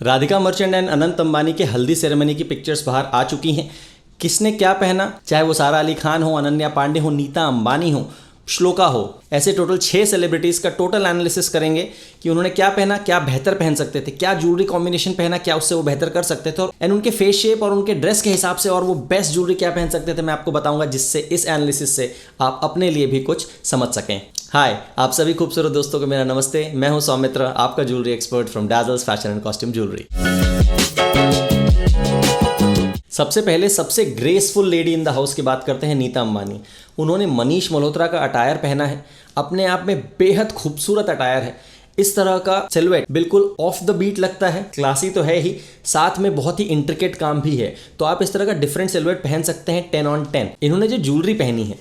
Radhika Merchant and Anant Ambani के हल्दी ceremony की पिक्चर्स बाहर आ चुकी हैं। किसने क्या पहना, चाहे वो सारा अली खान हो, अनन्या पांडे हो, नीता अंबानी हो, श्लोका हो, ऐसे टोटल 6 सेलिब्रिटीज़ का टोटल एनालिसिस करेंगे कि उन्होंने क्या पहना, क्या बेहतर पहन सकते थे, क्या ज्वेलरी कॉम्बिनेशन पहना, क्या उससे वो बेहतर कर सकते थे, एंड उनके फेस शेप और उनके ड्रेस के हिसाब से और वो बेस्ट ज्वेलरी क्या पहन सकते थे। मैं आपको बताऊंगा जिससे इस एनालिसिस से आप अपने लिए भी कुछ समझ सकें। हाय, आप सभी खूबसूरत दोस्तों को मेरा नमस्ते। मैं हूं सौमित्र, आपका jewellery expert from Dazzles fashion and costume jewellery. सबसे पहले सबसे graceful lady in the house की बात करते हैं, नीता अंबानी। उन्होंने मनीष मल्होत्रा का अटायर पहना है, अपने आप में बेहद खूबसूरत अटायर है। इस तरह का सिलुएट बिल्कुल ऑफ द बीट लगता है, क्लासी तो है ही, साथ में बहुत ही इंट्रिकेट काम भी है। तो आप इस तरह का डिफरेंट सिलुएट पहन सकते हैं 10 on 10। इन्होंने जो ज्वेलरी पहनी है,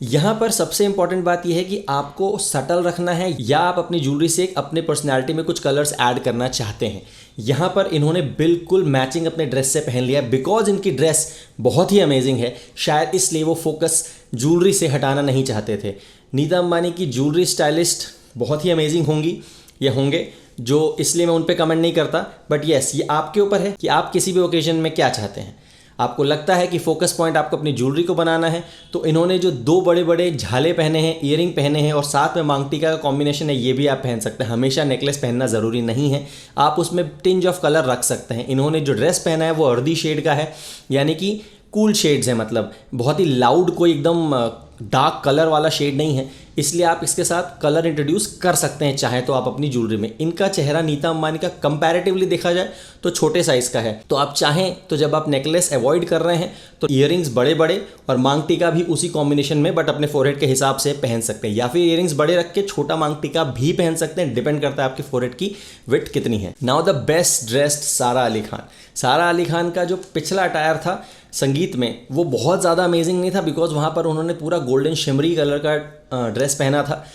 यहाँ पर सबसे इंपॉर्टेंट बात यह है कि आपको सटल रखना है या आप अपनी ज्वेलरी से अपने पर्सनैलिटी में कुछ कलर्स ऐड करना चाहते हैं। यहाँ पर इन्होंने बिल्कुल मैचिंग अपने ड्रेस से पहन लिया, बिकॉज इनकी ड्रेस बहुत ही अमेजिंग है। शायद इसलिए वो फोकस ज्वेलरी से हटाना नहीं चाहते थे। नीता अंबानी की ज्वेलरी स्टाइलिस्ट बहुत ही अमेजिंग होंगी या होंगे, जो इसलिए मैं उन पर कमेंट नहीं करता। बट येस, ये आपके ऊपर है कि आप किसी भी ओकेजन में क्या चाहते हैं। आपको लगता है कि फोकस पॉइंट आपको अपनी ज्वेलरी को बनाना है, तो इन्होंने जो 2 बड़े बड़े झाले पहने हैं, ईयरिंग पहने हैं और साथ में मांग टीका का कॉम्बिनेशन है, ये भी आप पहन सकते हैं। हमेशा नेकलेस पहनना ज़रूरी नहीं है, आप उसमें टिंज ऑफ कलर रख सकते हैं। इन्होंने जो ड्रेस पहना है वो अर्दी शेड का है, यानी कि कूल शेड्स है, मतलब बहुत ही लाउड कोई एकदम डार्क कलर वाला शेड नहीं है। इसलिए आप इसके साथ कलर इंट्रोड्यूस कर सकते हैं चाहे तो आप अपनी ज्वेलरी में। इनका चेहरा नीता अंबानी का कंपैरेटिवली देखा जाए तो छोटे साइज़ का है, तो आप चाहें तो जब आप नेकलेस अवॉइड कर रहे हैं तो ईयरिंग्स बड़े बड़े और मांग टीका भी उसी कॉम्बिनेशन में बट अपने फोरहेड के हिसाब से पहन सकते हैं, या फिर ईयरिंग्स बड़े रख के छोटा मांग टीका भी पहन सकते हैं। डिपेंड करता है आपके फोरहेड की विड्थ कितनी है। नाउ द बेस्ट ड्रेस्ड सारा अली खान। सारा अली खान का जो पिछला अटायर था संगीत में, वो बहुत ज़्यादा अमेजिंग नहीं था, बिकॉज वहाँ पर उन्होंने पूरा गोल्डन शिमरी कलर का ड्रेस पहना था,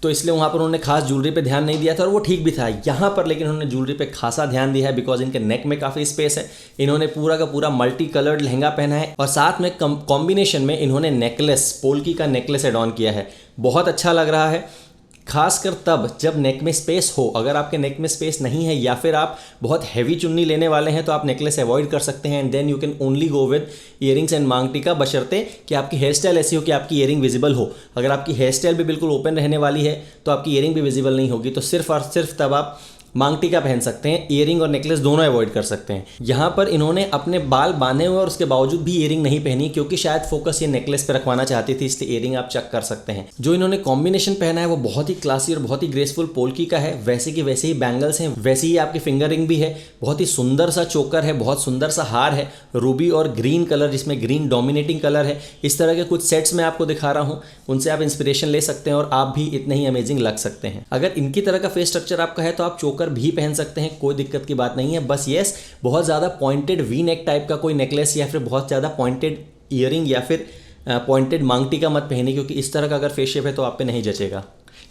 तो इसलिए वहाँ पर उन्होंने खास ज्वेलरी पे ध्यान नहीं दिया था और वो ठीक भी था। यहाँ पर लेकिन उन्होंने ज्वेलरी पे खासा ध्यान दिया है, बिकॉज इनके नेक में काफ़ी स्पेस है। इन्होंने पूरा का पूरा मल्टी कलर्ड लहंगा पहना है और साथ में कॉम्बिनेशन में इन्होंने नेकलेस, पोल्की का नेकलेस एड ऑन किया है। बहुत अच्छा लग रहा है, खासकर तब जब नेक में स्पेस हो। अगर आपके नेक में स्पेस नहीं है या फिर आप बहुत हैवी चुन्नी लेने वाले हैं तो आप नेकलेस अवॉइड कर सकते हैं, and then you can only go with earrings and maang tikka, बशर्ते कि आपकी हेयर स्टाइल ऐसी हो कि आपकी ईयरिंग विजिबल हो। अगर आपकी हेयर स्टाइल भी बिल्कुल ओपन रहने वाली है तो आपकी ईयरिंग भी विजिबल नहीं होगी, तो सिर्फ और सिर्फ तब आप मांग टीका पहन सकते हैं। ईयरिंग और नेकलेस दोनों अवॉइड कर सकते हैं। यहाँ पर इन्होंने अपने बाल बांधे हुए और उसके बावजूद भी ईयरिंग नहीं पहनी, क्योंकि शायद फोकस ये नेकलेस पे रखवाना चाहती थी, इसलिए ईयरिंग आप चेक कर सकते हैं। जो इन्होंने कॉम्बिनेशन पहना है वो बहुत ही क्लासी और बहुत ही ग्रेसफुल पोल्की का है। वैसे की वैसे ही बैंगल्स हैं, वैसे ही आपकी फिंगर रिंग भी है, बहुत ही सुंदर सा चोकर है, बहुत सुंदर सा हार है, रूबी और ग्रीन कलर, जिसमें ग्रीन डोमिनेटिंग कलर है। इस तरह के कुछ सेट्स मैं आपको दिखा रहा हूँ, उनसे आप इंस्पिरेशन ले सकते हैं और आप भी इतने ही अमेजिंग लग सकते हैं। अगर इनकी तरह का फेस स्ट्रक्चर आपका है तो आप चोकर भी पहन सकते हैं, कोई दिक्कत की बात नहीं है। बस येस, बहुत ज़्यादा पॉइंटेड वी नेक टाइप का कोई नेकलेस या फिर बहुत ज़्यादा पॉइंटेड ईयरिंग या फिर पॉइंटेड मांग टीका मत पहने, क्योंकि इस तरह का अगर फेस शेप है तो आप पे नहीं जचेगा।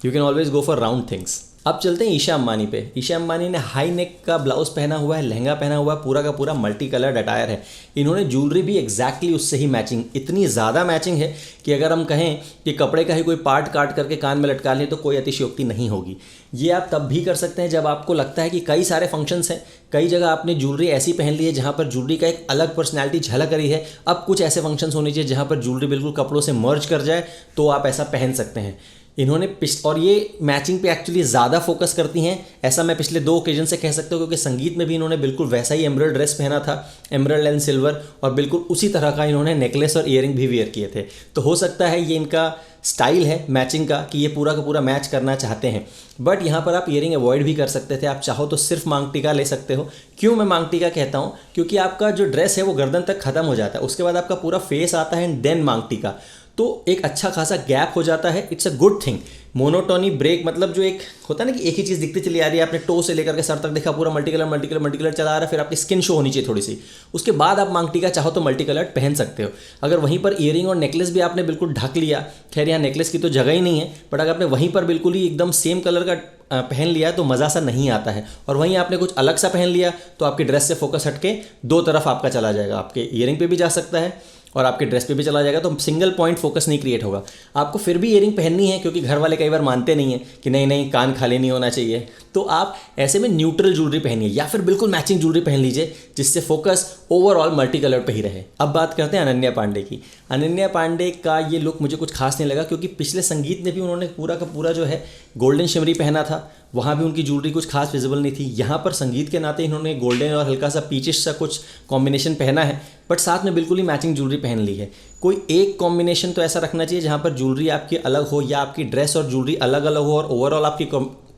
You can always go for round things. अब चलते हैं ईशा अंबानी पे। ईशा अंबानी ने हाई नेक का ब्लाउज पहना हुआ है, लहंगा पहना हुआ है, पूरा का पूरा मल्टी कलर्ड अटायर है। इन्होंने ज्वेलरी भी एग्जैक्टली उससे ही मैचिंग, इतनी ज़्यादा मैचिंग है कि अगर हम कहें कि कपड़े का ही कोई पार्ट काट करके कान में लटका लें तो कोई अतिशयोक्ति नहीं होगी। ये आप तब भी कर सकते हैं जब आपको लगता है कि कई सारे फंक्शंस हैं, कई जगह आपने ज्वेलरी ऐसी पहन ली है जहाँ पर ज्वेलरी का एक अलग पर्सनैलिटी झलक रही है। अब कुछ ऐसे फंक्शंस होने चाहिए जहाँ पर ज्वेलरी बिल्कुल कपड़ों से मर्ज कर जाए, तो आप ऐसा पहन सकते हैं। इन्होंने और ये मैचिंग पे एक्चुअली ज़्यादा फोकस करती हैं, ऐसा मैं पिछले 2 ओकेजन से कह सकता हूँ, क्योंकि संगीत में भी इन्होंने बिल्कुल वैसा ही एमरल्ड ड्रेस पहना था, एमरल्ड एंड सिल्वर, और बिल्कुल उसी तरह का इन्होंने नेकलेस और ईयरिंग भी वेयर किए थे। तो हो सकता है ये इनका स्टाइल है मैचिंग का कि ये पूरा का पूरा मैच करना चाहते हैं। बट यहाँ पर आप ईयरिंग अवॉइड भी कर सकते थे, आप चाहो तो सिर्फ मांग टीका ले सकते हो। क्यों मैं मांग टीका कहता हूँ, क्योंकि आपका जो ड्रेस है वो गर्दन तक खत्म हो जाता है, उसके बाद आपका पूरा फेस आता है एंड देन मांग टीका, तो एक अच्छा खासा गैप हो जाता है। It's a good thing. Monotony break, मतलब जो एक होता है ना कि एक ही चीज़ दिखती चली आ रही है, आपने टो से लेकर के सर तक देखा पूरा मल्टी कलर चला आ रहा है, फिर आपकी स्किन शो होनी चाहिए थोड़ी सी, उसके बाद आप मांग टीका चाहो तो मल्टी कलर पहन सकते हो। अगर वहीं पर ईयरिंग और नेकलेस भी आपने बिल्कुल ढक लिया, खैर यहाँ नेकलेस की तो जगह ही नहीं है, बट अगर आपने वहीं पर बिल्कुल ही एकदम सेम कलर का पहन लिया तो मज़ा सा नहीं आता है। और वहीं आपने कुछ अलग सा पहन लिया तो आपकी ड्रेस से फोकस हटके 2 तरफ आपका चला जाएगा, आपके ईयरिंग पे भी जा सकता है और आपके ड्रेस पे भी चला जाएगा, तो सिंगल पॉइंट फोकस नहीं क्रिएट होगा। आपको फिर भी ईयरिंग पहननी है क्योंकि घर वाले कई बार मानते नहीं हैं कि नहीं नहीं कान खाली नहीं होना चाहिए, तो आप ऐसे में न्यूट्रल ज्वेलरी पहनिए या फिर बिल्कुल मैचिंग ज्वेलरी पहन लीजिए जिससे फोकस ओवरऑल मल्टी कलर पे ही रहे। अब बात करते हैं अनन्या पांडे की। अनन्या पांडे का ये लुक मुझे कुछ खास नहीं लगा क्योंकि पिछले संगीत में भी उन्होंने पूरा का पूरा जो है गोल्डन शिमरी पहना था, वहाँ भी उनकी ज्वेलरी कुछ खास विजिबल नहीं थी। यहाँ पर संगीत के नाते इन्होंने गोल्डन और हल्का सा पीचिश सा कुछ कॉम्बिनेशन पहना है, बट साथ में बिल्कुल ही मैचिंग ज्वेलरी पहन ली है। कोई एक कॉम्बिनेशन तो ऐसा रखना चाहिए जहाँ पर ज्वेलरी आपकी अलग हो या आपकी ड्रेस और ज्वेलरी अलग अलग हो और ओवरऑल आपकी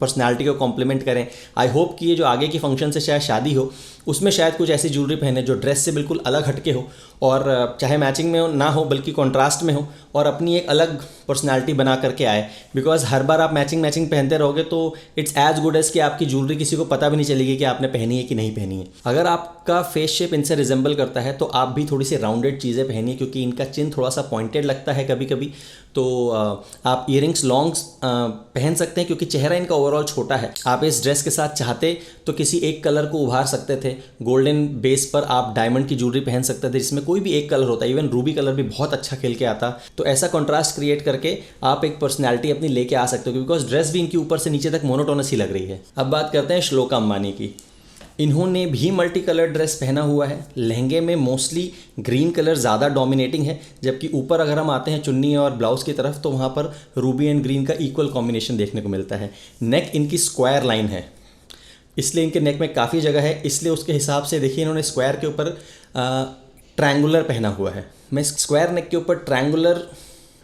पर्सनालिटी को कॉम्प्लीमेंट करें। आई होप कि ये जो आगे की फंक्शन से शायद शादी हो उसमें शायद कुछ ऐसी ज्वेलरी पहने जो ड्रेस से बिल्कुल अलग हटके हो और चाहे मैचिंग में हो ना हो बल्कि कॉन्ट्रास्ट में हो और अपनी एक अलग पर्सनालिटी बना करके आए। बिकॉज हर बार आप मैचिंग पहनते रहोगे तो इट्स एज गुड एज कि आपकी ज्वेलरी किसी को पता भी नहीं चलेगी कि आपने पहनी है कि नहीं पहनी है। अगर आपका फेस शेप इनसे रिजेंबल करता है तो आप भी थोड़ी सी राउंडेड चीज़ें पहनिए क्योंकि इनका चिन थोड़ा सा पॉइंटेड लगता है कभी कभी, तो आप ईयरिंग्स लॉन्ग्स पहन सकते हैं क्योंकि चेहरा इनका ओवरऑल छोटा है। आप इस ड्रेस के साथ चाहते तो किसी एक कलर को उभार सकते थे, गोल्डन बेस पर आप डायमंड की ज्वेलरी पहन सकते थे जिसमें कोई भी एक कलर होता, इवन रूबी कलर भी बहुत अच्छा खेल के आता, तो ऐसा कंट्रास्ट क्रिएट करके आप एक पर्सनैलिटी अपनी लेके आ सकते हो बिकॉज ड्रेस भी इनकी ऊपर से नीचे तक मोनोटोनस ही लग रही है। अब बात करते हैं श्लोका अंबानी की। इन्होंने भी मल्टी कलर ड्रेस पहना हुआ है, लहंगे में मोस्टली ग्रीन कलर ज़्यादा डोमिनेटिंग है, जबकि ऊपर अगर हम आते हैं चुन्नी और ब्लाउज़ की तरफ तो वहाँ पर रूबी एंड ग्रीन का इक्वल कॉम्बिनेशन देखने को मिलता है। नेक इनकी स्क्वायर लाइन है, इसलिए इनके नेक में काफ़ी जगह है, इसलिए उसके हिसाब से देखिए इन्होंने स्क्वायर के ऊपर ट्रायंगुलर पहना हुआ है। मैं स्क्वायर नेक के ऊपर ट्रायंगुलर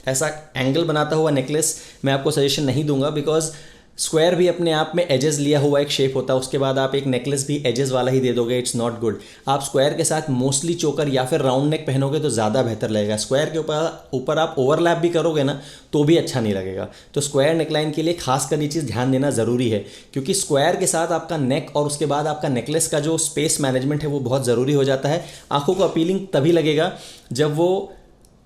ऐसा एंगल बनाता हुआ नेकलेस मैं आपको सजेशन नहीं दूंगा बिकॉज स्क्वायर भी अपने आप में एजेस लिया हुआ एक शेप होता है, उसके बाद आप एक नेकलेस भी एजेस वाला ही दे दोगे, इट्स नॉट गुड। आप स्क्वायर के साथ मोस्टली चोकर या फिर राउंड नेक पहनोगे तो ज़्यादा बेहतर लगेगा। स्क्वायर के ऊपर आप ओवरलैप भी करोगे ना तो भी अच्छा नहीं लगेगा। तो स्क्वायर नेकलाइन के लिए खास कर ये चीज़ ध्यान देना ज़रूरी है क्योंकि स्क्वायर के साथ आपका नेक और उसके बाद आपका नेकलेस का जो स्पेस मैनेजमेंट है वो बहुत ज़रूरी हो जाता है। आँखों को अपीलिंग तभी लगेगा जब वो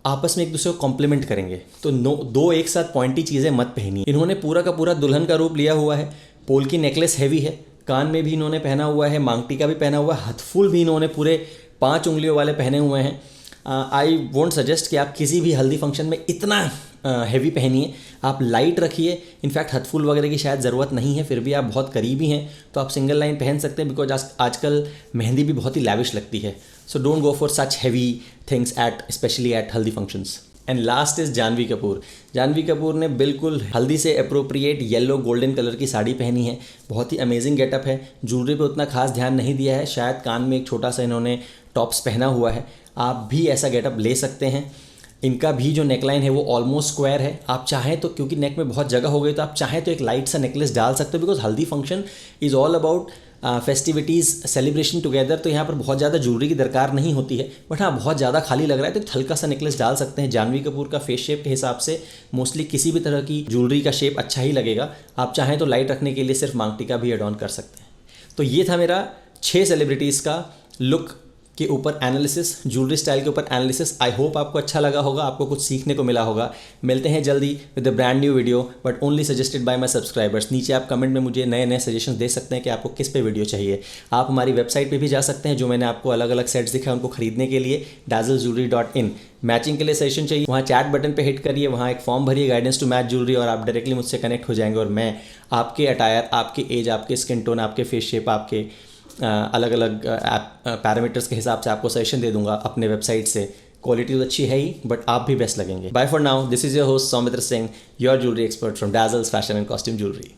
आपस में एक दूसरे को कॉम्प्लीमेंट करेंगे, तो दो एक साथ पॉइंटी चीज़ें मत पहनिए। इन्होंने पूरा का पूरा दुल्हन का रूप लिया हुआ है, पोल की नेकलेस हैवी है, कान में भी इन्होंने पहना हुआ है, मांग टीका भी पहना हुआ है, हथफुल भी इन्होंने पूरे 5 उंगलियों वाले पहने हुए हैं। आई वोंट सजेस्ट कि आप किसी भी हल्दी फंक्शन में इतना हैवी पहनिए, आप लाइट रखिए। इनफैक्ट हथफुल वगैरह की शायद ज़रूरत नहीं है, फिर भी आप बहुत करीबी हैं तो आप सिंगल लाइन पहन सकते हैं बिकॉज आजकल मेहंदी भी बहुत ही लैविश लगती है। So don't go for such heavy things specially at haldi functions. And last is Janhvi Kapoor. Janhvi Kapoor ने बिल्कुल हल्दी से अप्रोप्रिएट येलो गोल्डन कलर की साड़ी पहनी है, बहुत ही अमेजिंग गेटअप है। ज्वेलरी पे उतना खास ध्यान नहीं दिया है, शायद कान में एक छोटा सा इन्होंने टॉप्स पहना हुआ है। आप भी ऐसा गेटअप ले सकते हैं। इनका भी जो नेकलाइन है वो ऑलमोस्ट स्क्वायर है, आप चाहें तो क्योंकि नेक में बहुत जगह हो गई तो आप चाहें तो एक लाइट सा नेकलेस डाल सकते हो बिकॉज हल्दी function is all about festivities celebration together. तो यहाँ पर बहुत ज़्यादा ज्वेलरी की दरकार नहीं होती है, बट हाँ बहुत ज़्यादा खाली लग रहा है तो हल्का सा नेकलेस डाल सकते हैं। जानवी कपूर का फेस शेप के हिसाब से मोस्टली किसी भी तरह की ज्वेलरी का शेप अच्छा ही लगेगा। आप चाहें तो लाइट रखने के लिए सिर्फ मांग टीका भी एड ऑन कर सकते हैं। तो ये था मेरा 6 सेलिब्रिटीज़ का लुक के ऊपर एनालिसिस, ज्वेलरी स्टाइल के ऊपर एनालिसिस। आई होप आपको अच्छा लगा होगा, आपको कुछ सीखने को मिला होगा। मिलते हैं जल्दी with a brand new video but only suggested by my subscribers. नीचे आप कमेंट में मुझे नए नए सजेशन दे सकते हैं कि आपको किस पे वीडियो चाहिए। आप हमारी वेबसाइट पे भी जा सकते हैं, जो मैंने आपको अलग अलग सेट्स दिखाए उनको खरीदने के लिए dazzlejewelry.in। मैचिंग के लिए सजेशन चाहिए, वहाँ चैट बटन पे हिट करिए, वहाँ एक फॉर्म भरिए गाइडेंस टू मैच ज्वेलरी और आप डायरेक्टली मुझसे कनेक्ट हो जाएंगे और मैं आपके अटायर, आपके एज, आपके स्किन टोन, आपके फेस शेप, आपके अलग अलग पैरामीटर्स के हिसाब से आपको सजेशन दे दूंगा अपने वेबसाइट से। क्वालिटी तो अच्छी है ही बट आप भी बेस्ट लगेंगे। Bye for now, this is your host Saumitra Singh, your jewellery expert from Dazzle's fashion and costume jewellery.